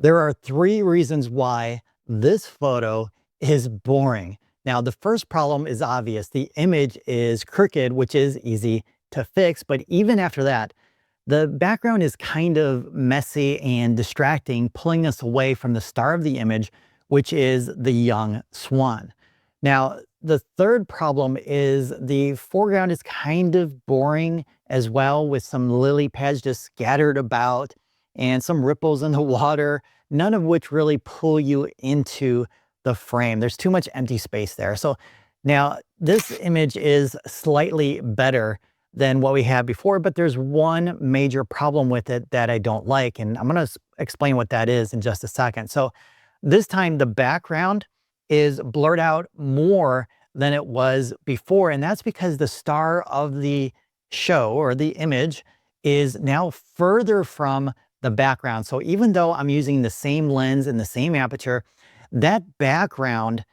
There are three reasons why this photo is boring. Now, the first problem is obvious. The image is crooked, which is easy to fix. But even after that, the background is kind of messy and distracting, pulling us away from the star of the image, which is the young swan. Now, the third problem is the foreground is kind of boring as well, with some lily pads just scattered about and some ripples in the water, none of which really pull you into the frame. There's too much empty space there. So now this image is slightly better than what we had before, but there's one major problem with it that I don't like. And I'm going to explain what that is in just a second. So this time the background is blurred out more than it was before. And that's because the star of the show or the image is now further from the background. So even though I'm using the same lens and the same aperture, that background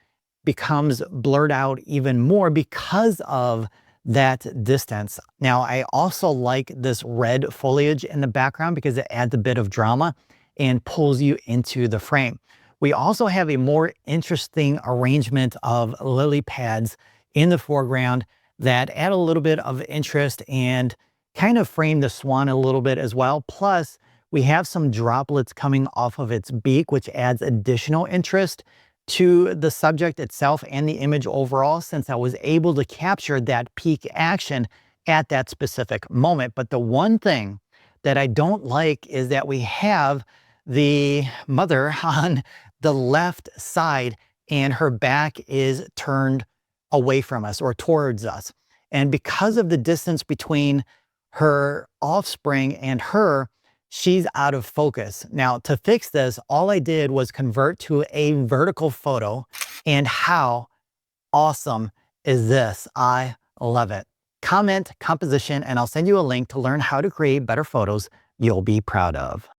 becomes blurred out even more because of that distance. Now, I also like this red foliage in the background because it adds a bit of drama and pulls you into the frame. We also have a more interesting arrangement of lily pads in the foreground that add a little bit of interest and kind of frame the swan a little bit as well. Plus, we have some droplets coming off of its beak, which adds additional interest to the subject itself and the image overall, since I was able to capture that peak action at that specific moment. But the one thing that I don't like is that we have the mother on the left side and her back is turned away from us or towards us. And because of the distance between her offspring and her, she's out of focus. Now, to fix this, all I did was convert to a vertical photo. And how awesome is this? I love it. Comment composition, and I'll send you a link to learn how to create better photos you'll be proud of.